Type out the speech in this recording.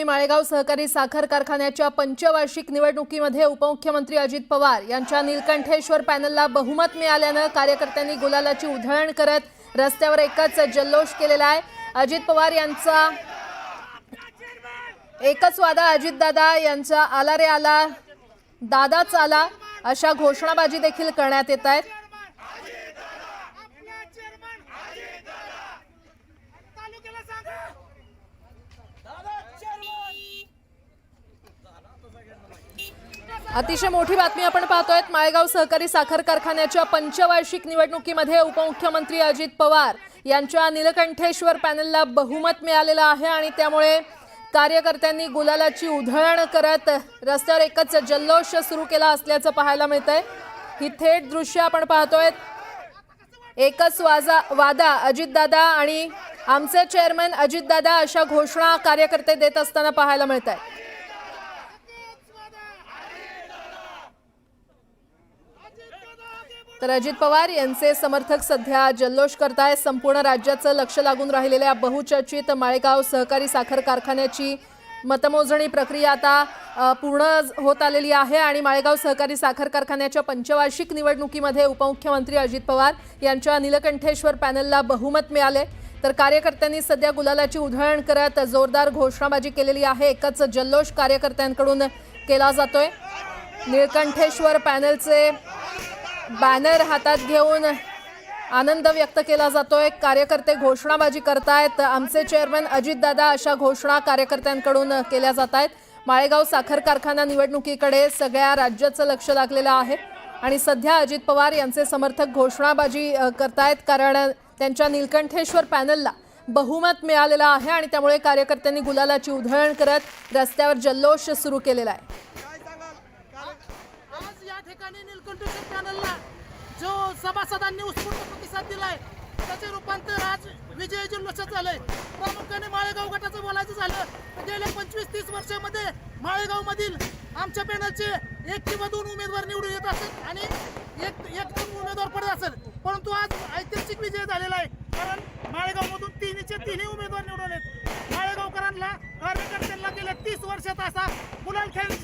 माळेगाव सहकारी साखर कारखान्याच्या पंचवार्षिक निवडणुकीमध्ये उपमुख्यमंत्री अजित पवार यांच्या नीलकंठेश्वर पॅनलला बहुमत मिळाल्याने कार्यकर्त्यांनी गुलालाची उधळण करत रस्त्यावर एकच जल्लोष केलेला आहे। अजित पवार यांचा एकच वादा अजितदादा यांचा आला रे आला दादाच आला अशा घोषणाबाजी देखील करण्यात येत आहेत। अतिशय मोठी बातमी आपण पाहतोय। माळेगाव सहकारी साखर कारखान्याच्या पंचवार्षिक निवडणुकीमध्ये उपमुख्यमंत्री अजित पवार यांच्या नीलकंठेश्वर पॅनलला बहुमत मिळालेलं आहे आणि त्यामुळे कार्यकर्त्यांनी गुलालाची उधळण करत रस्त्यावर एकच जल्लोष सुरू केला असल्याचं पाहायला मिळतंय। ही थेट दृश्य आपण पाहतोय। एकच वादा अजितदादा आणि आमचे चेअरमन अजितदादा अशा घोषणा कार्यकर्ते देत असताना पाहायला मिळत आहे। तर अजित पवार यांचे समर्थक सध्या जल्लोष करतायत। संपूर्ण राज्याचं लक्ष लागून राहिलेल्या बहुचर्चित माळेगाव सहकारी साखर कारखान्याची मतमोजणी प्रक्रिया आता पूर्ण होत आलेली आहे आणि माळेगाव सहकारी साखर कारखान्याच्या पंचवार्षिक निवडणुकीमध्ये उपमुख्यमंत्री अजित पवार यांच्या नीलकंठेश्वर पॅनलला बहुमत मिळाले। तर कार्यकर्त्यांनी सध्या गुलालाची उधळण करत जोरदार घोषणाबाजी केलेली आहे। एकच जल्लोष कार्यकर्त्यांकडून केला जातोय। नीलकंठेश्वर पॅनलचे बॅनर हातात घेऊन आनंद व्यक्त केला जातोय। कार्यकर्ते घोषणाबाजी करतायत। आमचे चेअरमन अजितदादा अशा घोषणा कार्यकर्त्यांकडून केल्या जात आहेत। माळेगाव साखर कारखाना निवडणुकीकडे सगळ्या राज्याचं लक्ष लागलेलं आहे आणि सध्या अजित पवार यांचे समर्थक घोषणाबाजी करतायत कारण त्यांच्या नीलकंठेश्वर पॅनलला बहुमत मिळालेलं आहे आणि त्यामुळे कार्यकर्त्यांनी गुलालाची उधळण करत रस्त्यावर जल्लोष सुरू केलेला आहे। नीलकंठेश्वर पॅनलला जो सभासदांनी उत्स्फूर्त प्रतिसाद दिलाय त्याचे रूपांतर आज विजय जल्लोषात झालंय। प्रामुख्याने माळेगाव गटाचं बोलायचं झालं तर गेल्या 25-30 वर्षांमध्ये माळेगाव मधील आमच्या पॅनलचे 1 किंवा 2 उमेदवार निवडून येत असत आणि एक 2 उमेदवार पडत असत, परंतु आज ऐतिहासिक विजय झालेला आहे कारण माळेगाव मधून 3चे 3 उमेदवार निवडून येत। माळेगावकरांना कार्यकर्त्यांना गेल्या 30 वर्षात असा गुलाल खेळ